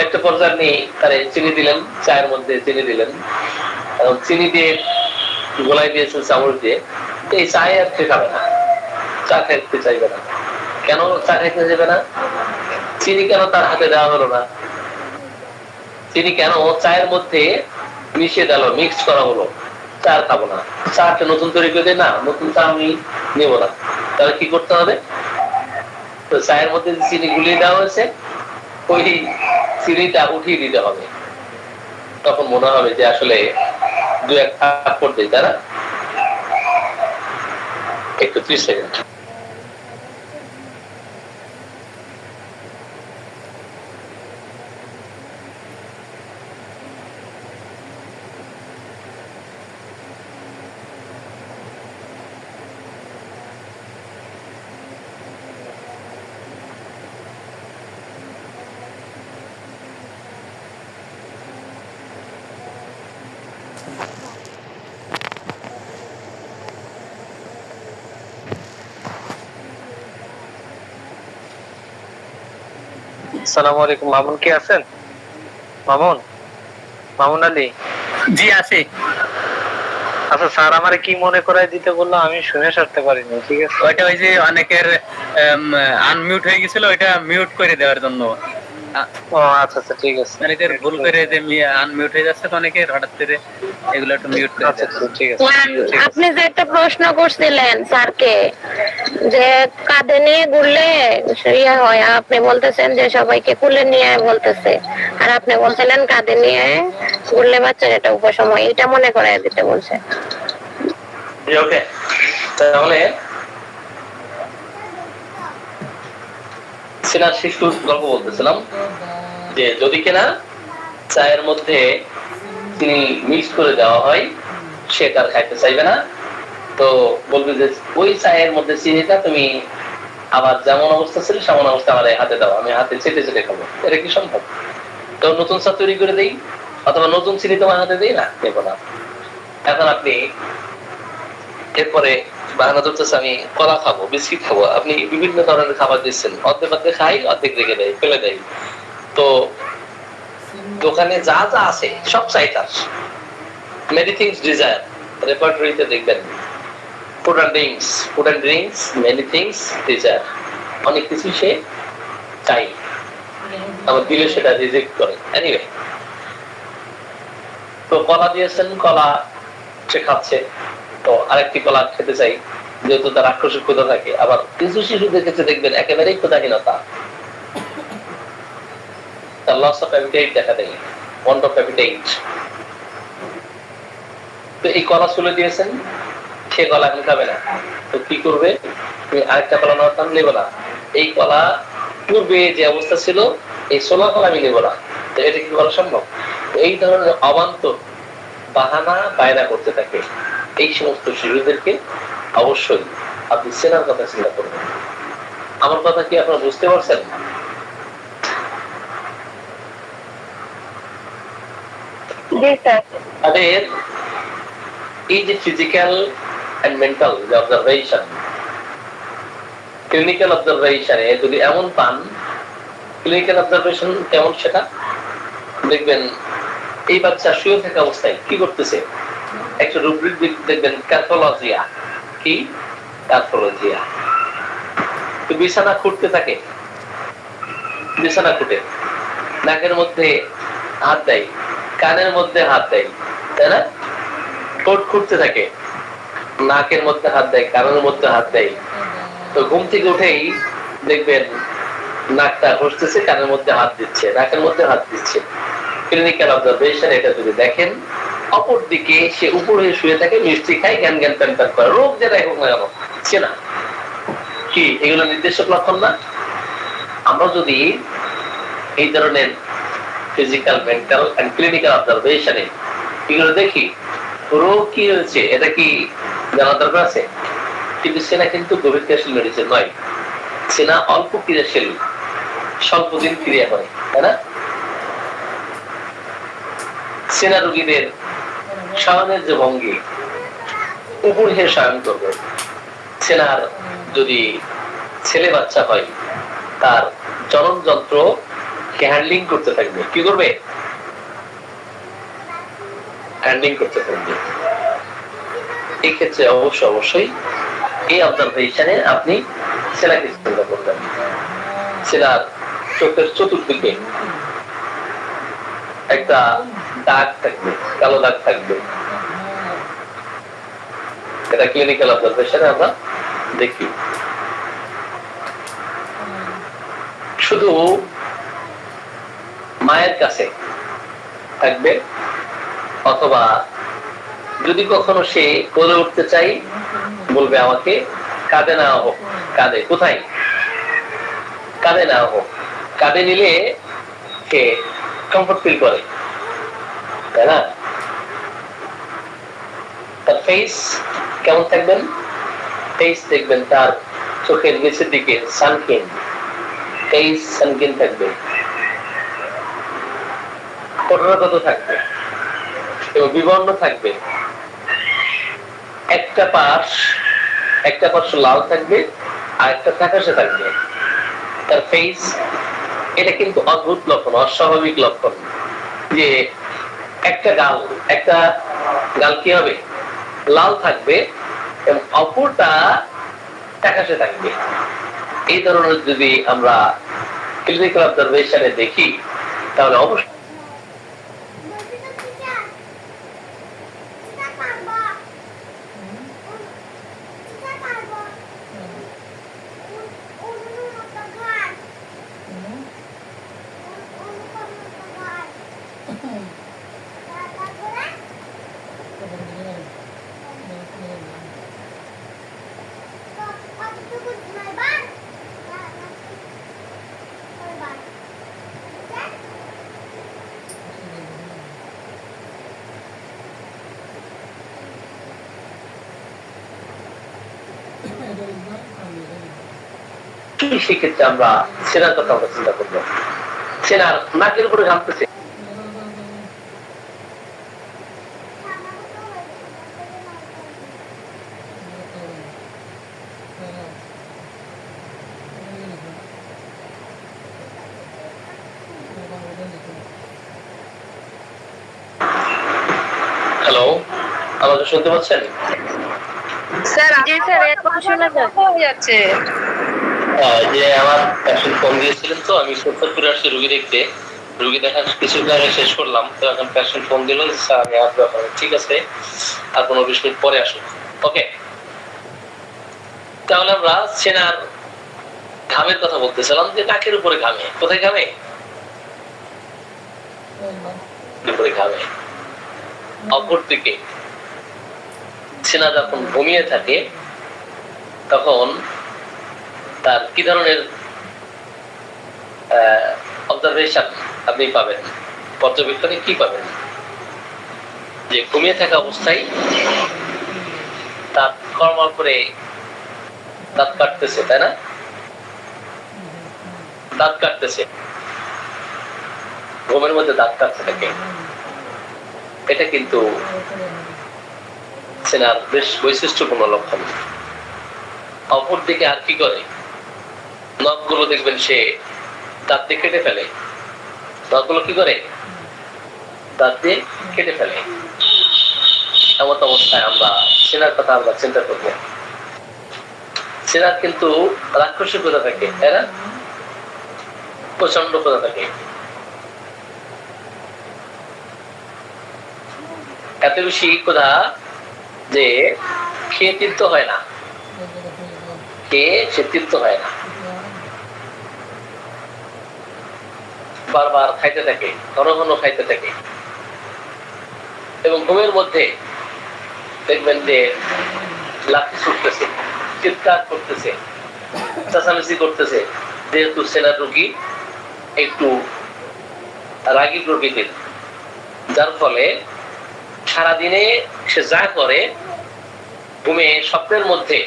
S1: একটা পর্যায়ে আপনি তারে চিনি দিলেন, চায়ের মধ্যে চিনি দিলেন, এবং চিনি দিয়ে গোলাই দিয়েছেন চামচ দিয়ে, এই চায়ে আর সে খাবে না, চা খাইতে চাইবে না। কেন চা খাইতে যাবে না? চিনি কেন তার হাতে দেওয়া হলো না? চিনি কেন চায়ের মধ্যে মিশিয়ে দিল, মিক্স করা হলো? চা খাবো না, চাটা নতুন তৈরি করে দেয় না, নতুন চা আমি নেব না। তাহলে কি করতে হবে? তো চায়ের মধ্যে চিনি গুলিয়ে দেওয়া হয়েছে, ওই চিনিটা উঠিয়ে দিতে হবে। তখন মনে হবে যে আসলে 2-1 থাপ্পড় দেয়, তারা একটু 30 সেকেন্ড।
S4: আসসালামু আলাইকুম, মামুন কি আছেন? মামুন আলী।
S8: জি আছি।
S4: আচ্ছা স্যার আমারে কি মনে করাই দিতে বললো আমি শুনে সারতে পারিনি। ঠিক আছে,
S8: ওইটা ওই যে অনেকের আনমিউট হয়ে গেছিল, ওইটা মিউট করে দেওয়ার জন্য।
S4: ও আচ্ছা আচ্ছা ঠিক আছে,
S8: অনেকের ভুল করে যে আনমিউট হয়ে যাচ্ছে, তো অনেকের হঠাৎ করে এগুলো একটু মিউট করে
S4: আচ্ছা
S8: দেওয়া।
S4: ঠিক আছে।
S3: আপনি যে একটা প্রশ্ন করছিলেন স্যারকে যে কাঁধে নিয়ে ঘুরলে ইয়ে হয়, আপনি বলতেছেন যে সবাইকে কুলে নিয়ে বলতেছে, আর আপনি বলছিলেন কাঁধে নিয়ে ঘুরলে বাচ্চার এটা উপশম হয়, এটা মনে করাই দিতে বলছে।
S1: ওকে, তাহলে সেনার শিশুর গল্প বলতেছিলাম যে যদি কিনা চায়ের মধ্যে চিনি মিক্স করে দেওয়া হয়, সে তার খাইতে চাইবে না। তো বলবে যে ওই চায়ের মধ্যে চিনিটা তুমি আবার যেমন অবস্থা ছিল সেমন অবস্থা আমার হাতে দাও, আমি হাতে চেটে চেটে খাবো। এটা কি সম্ভব? তো নতুন চা তৈরি করে দেই, অথবা নতুন চিনি তোমার হাতে দিই না, দেবো না। এখন আপনি এরপরে বাহানা ধরতেছে আমি কলা খাবো, বিস্কিট খাবো, আপনি বিভিন্ন ধরনের খাবার দিচ্ছেন, অর্ধেক অর্ধেক খাই, অর্ধেক রেখে দেয়, ফেলে দেয়। তো দোকানে যা যা আছে সব চাই তার, মেনি থিংস ডিজায়ার, রেপার্টরিতে দেখবেন food and drinks many things desire, অনেক কিছু সে চাই, আবার দিলে সেটা রিজেক্ট করে। এনিওয়ে, তো কলা দিয়েছেন, কলা সে খাচ্ছে, তো আরেকটি কলা খেতে চাই, যেহেতু তার আক্রোশের ক্ষুধা থাকে। আবার কিছু শিশুদের ক্ষেত্রে দেখবেন একেবারেই ক্ষুধাহীনতা, তার লস অফ অ্যাপিটাইট দেখা দেয়, ওয়ান্ট অফ অ্যাপিটাইট। তো এই কলা চলে দিয়েছেন, সে কলা এখন খাবে না, তো কি করবে? তুমি আরেকটা কলা নেবো না, এই কলা পূর্বে যে অবস্থা ছিল এই 16 কলা আমি নেবো না, তো এটা কি করা সম্ভব? এই ধরনের অবান্তর বাহানা বায়না করতে থাকে। এই সমস্ত শিশুদেরকে অবশ্যই আপনি চেনার কথা চিন্তা করবেন। আমার কথা কি আপনারা বুঝতে পারছেন? তাদের এই যে ফিজিক্যাল এন্ড মেন্টাল যে অবজারভেশন, ক্লিনিক্যাল অবজারভেশনে যদি এমন পান, ক্লিনিক্যাল অবজারভেশন কেমন সেটা দেখবেন, এই বাচ্চা শুয়ে থাকা অবস্থায় কি করতেছে, একটা রুব্রিক দেখবেন, ক্যাথোলজিয়া। কি ক্যাথোলজিয়া? তো বিছানা খুঁড়তে থাকে, বিছানা খুঁটে নাকের মধ্যে হাত দেয়, কানের মধ্যে হাত দেয়, তাই না? ঠোঁট খুঁড়তে থাকে, নাকের মধ্যে হাত দেয়, কানের মধ্যে হাত দেয়। তো ঘুম থেকে উঠেই দেখবেন নাকটা ঘষতেছে, কানের মধ্যে হাত দিচ্ছে, নাকের মধ্যে হাত দিচ্ছে। ক্লিনিক্যাল অবজারভেশন এটা যদি দেখেন, অপর দিকে সে উপরে শুয়ে থাকে, মিষ্টি খায়, জ্ঞান জ্ঞান প্যান প্যান করে, রোগ যেটাই হোক না কেন সে না। কি এগুলো নির্দেশক লক্ষণ না? আমরা যদি এই ধরনের ফিজিক্যাল, মেন্টাল এন্ড ক্লিনিক্যাল অবজারভেশনে এগুলো দেখি, রোগ কি হয়েছে এটা কি জানার দরকার আছে? কিন্তু সেনা কিন্তু গভীর ক্রিয়াশীল মেডিসিন নয়, সেনা অল্প ক্রিয়াশীল, স্বল্প দিন ক্রিয়া করে, তাই না? সেনা রোগীদের শয়নের যে ভঙ্গি, উপর হয়ে শয়ন করবে। সেনার যদি ছেলে বাচ্চা হয়, তার জনন যন্ত্র হ্যান্ডলিং করতে থাকবে। কি করবে? হ্যান্ডলিং করতে থাকবে। এই ক্ষেত্রে অবশ্যই এই অবজারভেশনে আপনি সেনাকে চিন্তা করবেন। সেনার চোখের চতুর্দিকে একটা দাগ থাকবে, কালো দাগ থাকবে। এটা ক্লিনিক্যাল অবজারভেশনে আমরা দেখি। শুধু মায়ের কাছে থাকবে, অথবা যদি কখনো সে কোলে উঠতে চাই বলবে আমাকে কাঁধে নেওয়া হোক। কাঁধে? কোথায়? কাঁধে নেওয়া হোক। কাঁধে নিলে সে কমফোর্ট ফিল করে, তাই না? তার ফেস কেমন থাকবেন? ফেস দেখবেন তার চোখের নিচের দিকে সানকিন, ফেস সানকিন থাকবে, কঠোরতা থাকবে এবং বিবর্ণ থাকবে। একটা পাশ লাল থাকবে আর একটা ফ্যাকাশে থাকবে তার ফেস। এটা কিন্তু অদ্ভুত লক্ষণ, অস্বাভাবিক লক্ষণ, যে একটা গাল কি হবে? লাল থাকবে এবং অপরটা ফ্যাকাশে থাকবে। এই ধরনের যদি আমরা ক্লিনিক্যাল অবজারভেশনে দেখি, তাহলে অবশ্যই সেক্ষেত্রে আমরা সেনার কথা আমরা চিন্তা করবো। সেনার নাকের উপরে ঘামতেছে, আমাকে শুনতে পাচ্ছেন?
S3: স্যার জি স্যার এখন শোনা যাচ্ছে।
S1: যে আমার পেশেন্ট ফোন দিয়েছিলেন, তো আমি সত্তরপুরে আসছি রুগী দেখতে। রুগী দেখা কিছু আগে শেষ করলাম, তো এখন পেশেন্ট ফোন দিল, স্যার আমি আসবো। ঠিক আছে, আর 15-20 মিনিট পরে আসুন। ওকে, তাহলে আমরা সেনার ঘামের কথা বলতেছিলাম, যে নাকের উপরে ঘামে। কোথায় ঘামে? উপরে ঘামে। অপরদিকে সেনা যখন ঘুমিয়ে থাকে তখন তার কি ধরনের অবজারভেশন আপনি পাবেন, পর্যবেক্ষণে কি পাবেন? যে ঘুমিয়ে থাকা অবস্থায় তার কর্ম করে দাঁত কাটতেছে, তাই না? দাঁত কাটতেছে, ঘুমের মধ্যে দাঁত কাটতে থাকে। এটা কিন্তু সেনার বেশ বৈশিষ্ট্যপূর্ণ লক্ষণ। অপরদিকে আর কি করে? নখগুলো দেখবেন সে দাঁত দিয়ে কেটে ফেলে। নখগুলো কি করে? দাঁত দিয়ে কেটে ফেলে। এমন অবস্থায় আমরা সেনার কথা আমরা চিন্তা করবো। সেনার কিন্তু রাক্ষসিকতা থাকে, তাই না? প্রচন্ড কথা থাকে। এত বেশি কথা যে খেয়ে তৃপ্ত হয় না, খেয়ে সে তৃপ্ত হয় না, বারবার খাইতে থাকে, ঘন ঘন খাইতে থাকে। এবং ঘুমের মধ্যে দেখবেন যে লাফি ছুটতেছে, চিৎকার করতেছে, চেঁচামেচি করতেছে। যেহেতু সেনার রোগী একটু রাগী প্রকৃতির, যার ফলে সারাদিনে সে যা করে, ঘুমে স্বপ্নের মধ্যে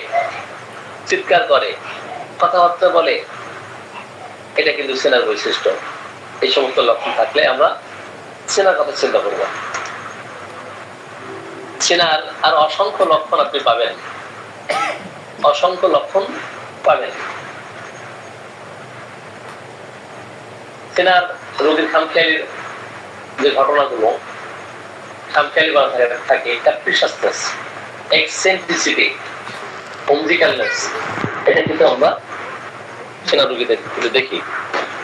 S1: চিৎকার করে, কথাবার্তা বলে, এটা কিন্তু সেনার বৈশিষ্ট্য। এই সমস্ত লক্ষণ থাকলে আমরা সেনার কথা চিন্তা করব। সেনার আর অসংখ্য লক্ষণ আপনি পাবেন, অসংখ্য লক্ষণ পাবেন। সেনার রোগীর খামখেয়ালির যে ঘটনাগুলো খামখেয়ালি করা থাকে, ক্যাপ্রিশাসনেস, এক্সেন্ট্রিসিটি, হোমজিক্যালনেস, এটা কিন্তু আমরা সেনা রোগীদের দেখি।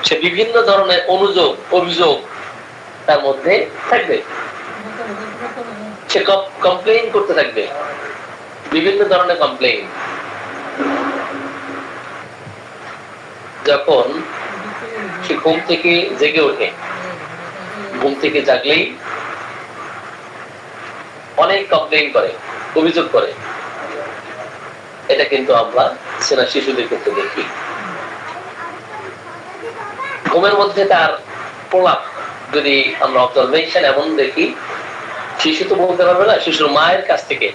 S1: সে বিভিন্ন ধরনের অনুযোগ, অভিযোগ তার মধ্যে থাকবে। সে কমপ্লেইন করতে থাকবে, বিভিন্ন ধরনের কমপ্লেইন। যখন সে ঘুম থেকে জেগে ওঠে, ঘুম থেকে জাগলেই অনেক কমপ্লেইন করে, অভিযোগ করে। এটা কিন্তু আমরা সেনা শিশুদের ক্ষেত্রে দেখি। ঘুমের মধ্যে তার প্রলাপ যদি আমরা অবজারভেশন এমন দেখি, শিশু তো বলতে পারবে না, শিশুর মায়ের কাছ থেকে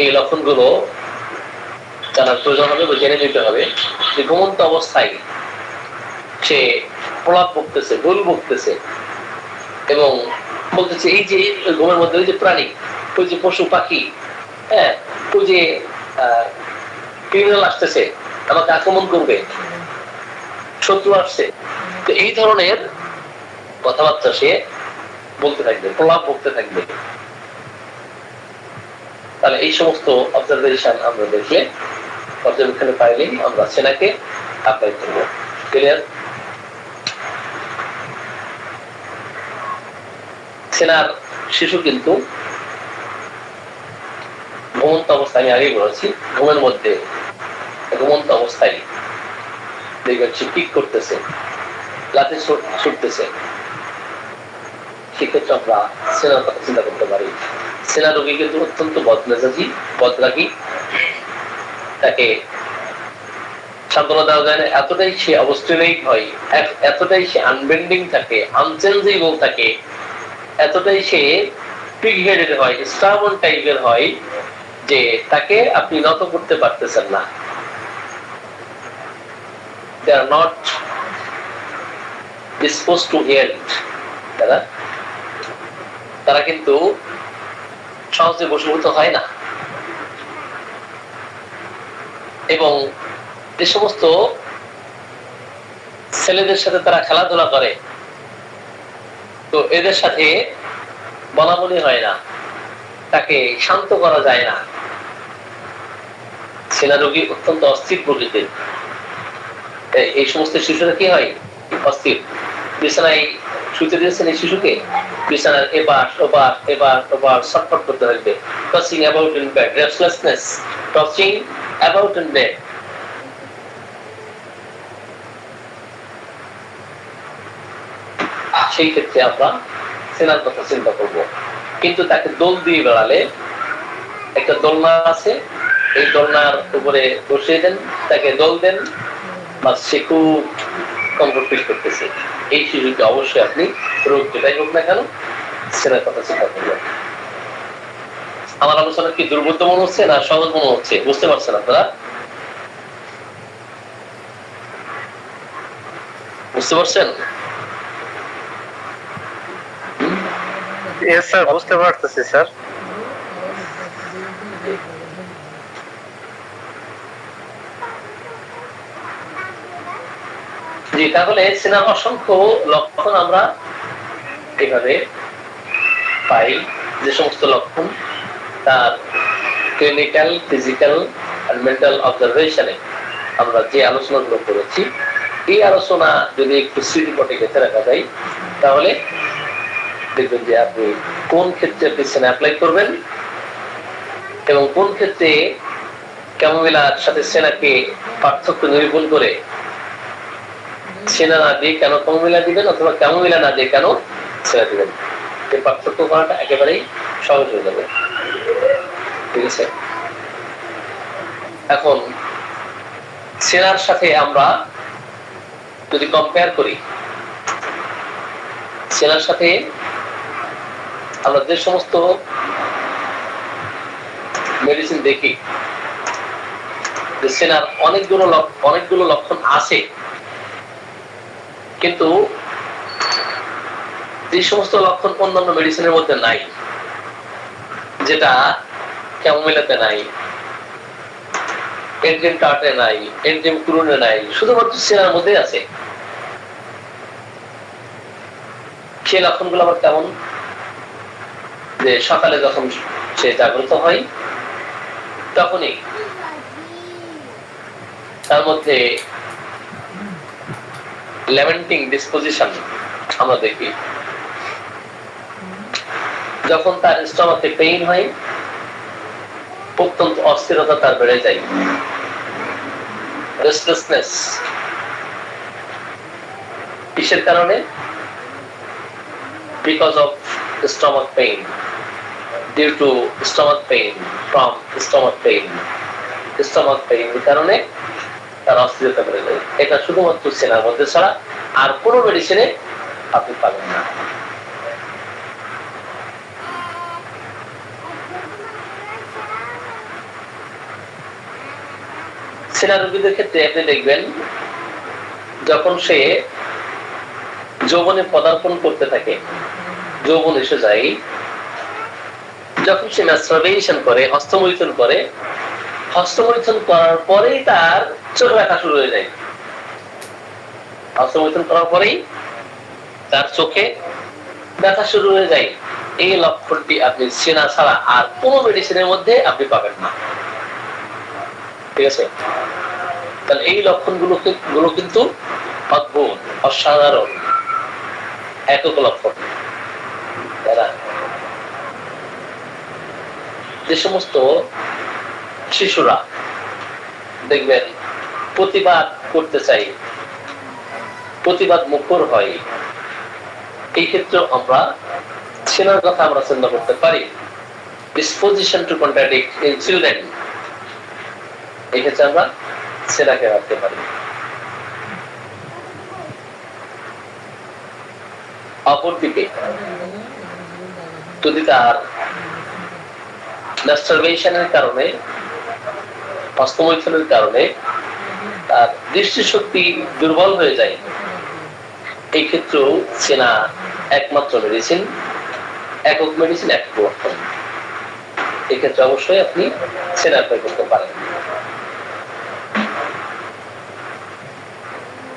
S1: এই লক্ষণগুলো জানার প্রয়োজন হবে, জেনে নিতে হবে যে ঘুমন্ত অবস্থায় সে প্রলাপ বকতেছে, ভুল বকতেছে এবং বলতেছে এই যে ঘুমের মধ্যে ওই যে প্রাণী, ওই যে পশু পাখি, হ্যাঁ, ওই যে ক্রিমিনাল আসতেছে, আমাকে আক্রমণ করবে, শত্রু আসছে, তো এই ধরনের কথাবার্তা সে বলতে থাকবে, প্রলাপ বলতে থাকবে। তাহলে এই সমস্ত অবজারভেশন আমরা দেখলে, পর্যবেক্ষণে পাইলেই আমরা সেনাকে অ্যাপ্লাই করব। ক্লিয়ার? সেনার শিশু কিন্তু ঘুমন্ত অবস্থায়, আমি আগেই বলেছি, ঘুমের মধ্যে ঘুমন্ত অবস্থায় দেখবেন সে পিক করতেছে, লাঠি ছুটতেছে। সেক্ষেত্রে আমরা সেনার কথা চিন্তা করতে পারি। সেনা রোগী কিন্তু অত্যন্ত বদমেজাজি, বদরাগী, তাকে সান্ত্বনা দেওয়া যায় না। এতটাই সে অবস্ট্রেলিক হয়, এতটাই সে আনবেন্ডিং থাকে, আনচেঞ্জেবল থাকে, এতটাই সে পিগ হেডেড হয়, স্টাবন টাইপের হয় যে তাকে আপনি নত করতে পারতেছেন না। They are not disposed to hear it. তারা কিন্তু সহজে বশীভূত হয় না। এবং যে সমস্ত ছেলেদের সাথে তারা খেলাধুলা করে, তো এদের সাথে বলাবলি হয় না, তাকে শান্ত করা যায় না। সেনা রোগী অত্যন্ত অস্থির প্রকৃতির, এই সমস্ত শিশুরা কি হয়, অস্থির। বিছানায় শুতে দিয়েছেন এই শিশুকে, বিছানার এবার ওবার এবার ওবার ছটফট করতে থাকবে, tossing about in bed, restlessness, tossing about in bed. সেই ক্ষেত্রে আমরা সেনার কথা চিন্তা করব। কিন্তু তাকে দোল দিয়ে বেড়ালে, একটা দোলনা আছে, এই দোলনার উপরে বসিয়ে দেন, তাকে দোল দেন, বা সে খুব কমফোর্ট ফিল করতেছে, এই শিশুকে অবশ্যই আপনি রোগ যেটাই হোক না কেন সেনার কথা চিন্তা করবেন। আমার আলোচনা কি দুর্বোধ্য মনে হচ্ছে না সহজ মনে হচ্ছে, বুঝতে পারছেন আপনারা? বুঝতে পারছেন?
S4: স্যার বুঝতে পারতেছি স্যার।
S1: জি, তাহলে সিনার অসংখ্য লক্ষণ আমরা এইভাবে পাই, যে সমস্ত লক্ষণ তার ক্লিনিক্যাল, ফিজিক্যাল আর মেন্টাল অবজারভেশনে আমরা যে আলোচনাগুলো করেছি, এই আলোচনা যদি একটু স্মৃতিপটে গেঁথে রাখা যায়, তাহলে দেখবেন যে আপনি কোন ক্ষেত্রে আপনি সেনা অ্যাপ্লাই করবেন এবং কোন ক্ষেত্রে ক্যামোমিলার সাথে সেনাকে পার্থক্য নিরূপণ করে সেনা না দিয়ে কেন ক্যামোমিলা দিবেন, অথবা ক্যামোমিলা না দিয়ে কেন সেনা দিবেন, এই পার্থক্য করাটা একেবারেই সহজ হয়ে যাবে। ঠিক আছে? এখন সেনার সাথে আমরা যদি কম্পেয়ার করি, সেনার সাথে আমরা যে সমস্ত মেডিসিন দেখি, যে সেনার অনেকগুলো লক্ষণ আছে, কিন্তু যে সমস্ত লক্ষণ অন্যান্য মেডিসিনের মধ্যে নাই, যেটা ক্যামোমিলাতে নাই, এনজিম টার্টে নাই, এনজিম ক্রুনে নাই, শুধুমাত্র সেনার মধ্যে আছে, সেই লক্ষণগুলো আবার কেমন? যে সকালে যখন সে জাগ্রত হয় তখনই তার মধ্যে ল্যামেন্টিং ডিসপোজিশন আমরা দেখি। যখন তার স্টমাকে পেইন হয়, অত্যন্ত অস্থিরতা তার বেড়ে যায়, রেস্টলেসনেস। কিসের কারণে? Because of stomach pain, due to stomach pain, from stomach pain. Stomach pain এর কারণে তার অস্থিরতা বেড়ে যায়। এটা শুধুমাত্র সেনার মধ্যে ছাড়া আর কোনো মেডিসিনে আপনি পাবেন না। সেনা রোগীদের ক্ষেত্রে আপনি দেখবেন, যখন সে যৌবনে পদার্পণ করতে থাকে, যৌবন এসে যায়, যখন সে ম্যাস্টারবেশন করে, হস্তমৈথুন করে, হস্তমৈথুন করার পরেই তার চোখ ব্যথা শুরু হয়ে যায়। হস্তমৈথুন করার পরেই তার চোখে ব্যথা শুরু হয়ে যায়। এই লক্ষণটি আপনি সেনা ছাড়া আর কোনো মেডিসিনের মধ্যে আপনি পাবেন না। ঠিক আছে? তাহলে এই লক্ষণগুলো কিন্তু অদ্ভুত, অসাধারণ, একক লক্ষণ। যে সমস্ত শিশুরা দেখবেন প্রতিবাদ করতে চাই, প্রতিবাদ মুখর হয়, এই ক্ষেত্রে আমরা সেনার কথা আমরা চিন্তা করতে পারি। Disposition to contradict in children, এই ক্ষেত্রে আমরা সেনাকে রাখতে পারি। অপরদিকে যদি তার ম্যাস্টারবেশনের কারণে, হস্তমৈথুনের কারণে তার দৃষ্টিশক্তি দুর্বল হয়ে যায়, এই ক্ষেত্রেও সেনা একমাত্র মেডিসিন, একক মেডিসিন, একক লক্ষণ। এই ক্ষেত্রে অবশ্যই আপনি সেনা প্রয়োগ করতে পারেন।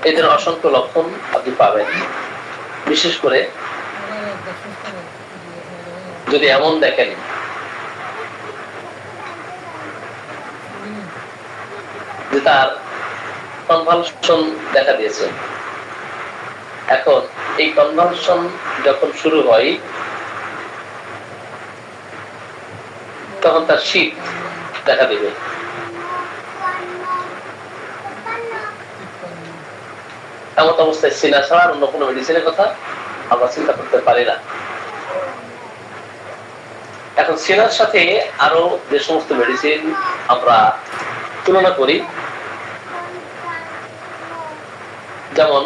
S1: এদের অসংখ্য লক্ষণ আপনি পাবেন। বিশেষ করে যদি এমন দেখেন যে তার কনভালশন দেখা দিয়েছে। এখন এই কনভালশন যখন শুরু হয় তখন তার শীত দেখা দিবে। এমন অবস্থায় সিনা ছাড়া অন্য কোনো মেডিসিনের কথা আমরা চিন্তা করতে পারি না। এখন সিনার সাথে আরো যে সমস্ত মেডিসিন আমরা তুলনা করি, যেমন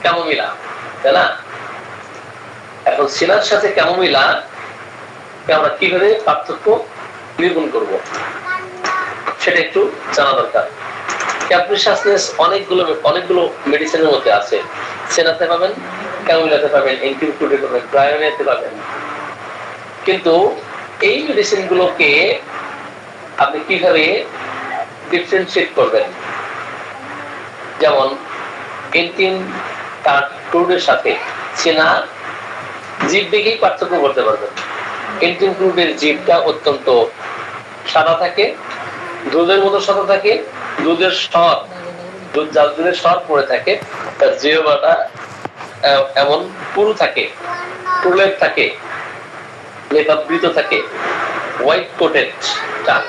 S1: ক্যামোমিলা, তাই না? এখন সিনার সাথে ক্যামোমিলা আমরা কিভাবে পার্থক্য নিরূপণ করব সেটা একটু জানা দরকার। ক্যাপ্রিশাসনেস অনেকগুলো মেডিসিনের মধ্যে আছে। সিনাতে পাবেন, ক্যামোমিলাতে পাবেন, এন্টিফ্লুটে পাবেন, ব্রায়োনিয়াতে পাবেন। কিন্তু এই মেডিসিন গুলোকে আপনি কিভাবে ডিফারেন্সিয়েট করবেন? যেমন এন্টিফ্লুটের সাথে সিনা জিভ দেখেই পার্থক্য করতে পারবেন। এন্টিফ্লুটের জিভটা অত্যন্ত সাদা থাকে, দুধের মতো সাদা থাকে, দুধের স্বর, দুধের স্বর পড়ে থাকে, তার জিহ্বাটা এমন পুরু থাকে, প্রলেপ থাকে, লেপাবৃত থাকে, হোয়াইট কোটেড টাং।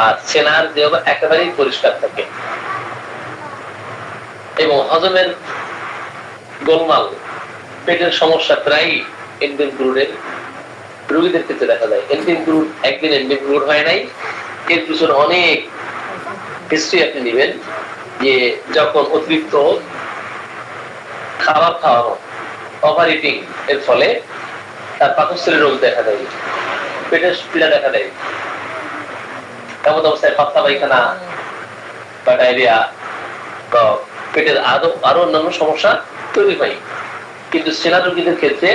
S1: আর সেনার জিহ্বা একেবারেই পরিষ্কার থাকে এবং হজমের গোলমাল, পেটের সমস্যা প্রায় এন্টিফ্লুটের রোগীদের ক্ষেত্রে দেখা যায়। এন্টিফ্লুট একদিন এন্টিফ্লুট হয় নাই, এর পিছনে অনেক হিস্ট্রি আপনি নেবেন, যে যখন অতিরিক্ত খাবার খাওয়ানো, ওভার ইটিং এর ফলে তার পাকস্থলীর রোগ দেখা দেয়, পেটের পীড়া দেখা দেয়, এমন অবস্থায় পাতলা পায়খানা বা ডায়রিয়া বা পেটের আরো অন্যান্য সমস্যা তৈরি হয়। কিন্তু সেনা রোগীদের ক্ষেত্রে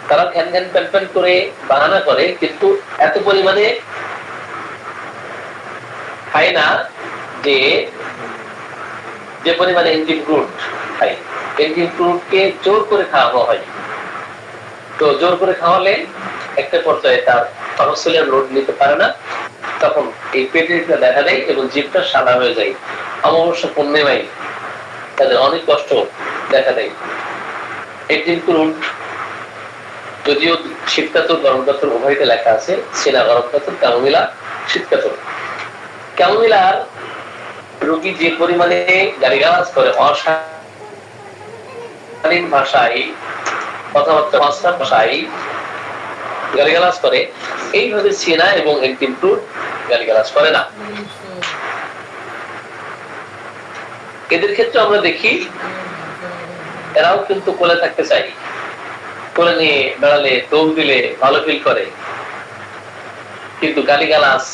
S1: তারা ঘ্যান ঘ্যান প্যান প্যান করে বাহানা করে, কিন্তু এত পরিমাণে খায় না যে পরিমাণে এন্টিফ্লুট খায়। এন্টিফ্লুটকে জোর করে খাওয়ানো হয়, তো জোর করে খাওয়ালে একটা পর্যায়ে তার পাকস্থলীর লোড নিতে পারে না, তখন এই পেটের দেখা দেয় এবং জিভটা সাদা হয়ে যায়। অমাবস্যা পূর্ণিমায় তাদের অনেক কষ্ট দেখা দেয়। এন্টিফ্লুট যদিও শীতকাতর গরমকাতর উভয়তে লেখা আছে, সিনা গরমকাতর, ক্যামোমিলা শীতকাতর। ক্যামোমিলার রোগী যে পরিমাণে গালিগালাজ করে, অশালীন ভাষায় কথাবার্তা, অশ্লীল ভাষায় গালিগালাজ করে, এইভাবে সিনা এবং এন্টিফ্লুট গালিগালাজ করে না। এদের ক্ষেত্রে আমরা দেখি এরাও কিন্তু কোলে থাকতে চাই, কোলে নিয়ে বেড়ালে, দৌড় দিলে ভালো ফিল করে, কিন্তু গালিগালাজ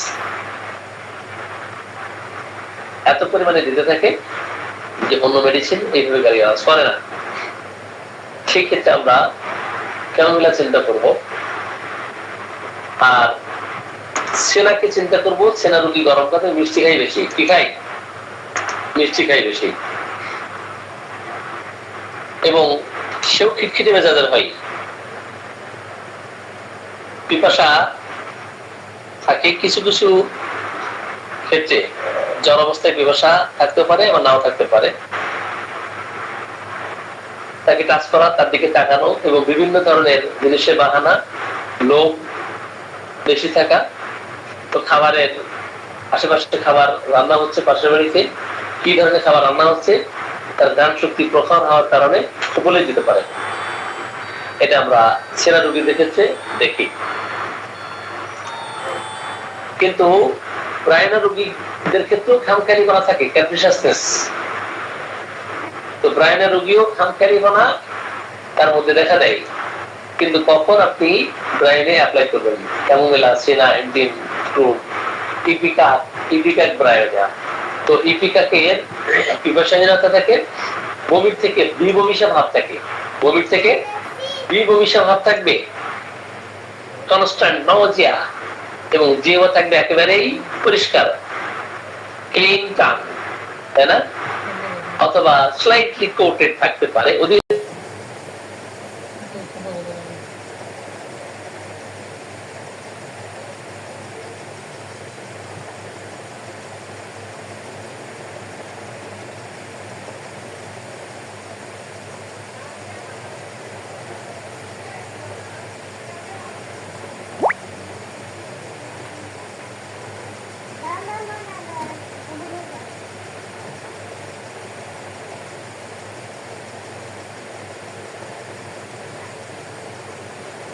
S1: এত পরিমাণে দিতে থাকে যে অন্য মেডিসিন এইভাবে গালিগালাজ করে না। সেই ক্ষেত্রে আমরা ক্যামোমিলা চিন্তা করব, আর সেনাকে চিন্তা করব। সেনা রোগী গরম কাতে মিষ্টি খাই বেশি, কি খাই? মিষ্টি খাই বেশি, এবং সেও খিটখিটে মেজাজের হয়, পিপাসা থাকে। কিছু কিছু ক্ষেত্রে জ্বর অবস্থায় পিপাসা থাকতে পারে বা নাও থাকতে পারে। তাকে কাজ করা, তার দিকে তাকানো এবং বিভিন্ন ধরনের জিনিসের বাহানা, লোভ বেশি থাকা। তো খাবারের আশেপাশে খাবার রান্না হচ্ছে, পাশের বাড়িতে কি ধরনের খাবার রান্না হচ্ছে, তার জ্ঞান শক্তি প্রখর হওয়ার কারণে বলে দিতে পারে। এটা আমরা সেনা রোগীদের ক্ষেত্রে দেখি। কিন্তু ব্রায়োনিয়া রোগীদের ক্ষেত্রেও খামখেয়ালি করা থাকে, ক্যাপ্রিশাসনেস। তো ব্রায়োনিয়া রোগীও খামখেয়ালি করা তার মধ্যে দেখা দেয়। কিন্তু কখন আপনি ব্রায়োনিয়া অ্যাপ্লাই করবেন? ক্যামোমিলা, সিনা, এন্টিফ্লুট, ইপিকাক ব্রায়োনিয়া। তো ইপিকাকে পিপাসাহীনতা থাকে, বমির থেকে বিবমিষা ভাব থাকে, বমির থেকে বিবমিষা ভাব থাকবে, কনস্ট্যান্ট নজিয়া, এবং জিহ্বা থাকবে একেবারেই পরিষ্কার, ক্লিন টাং, তাই না? অথবা স্লাইটলি কোটেড থাকতে পারে।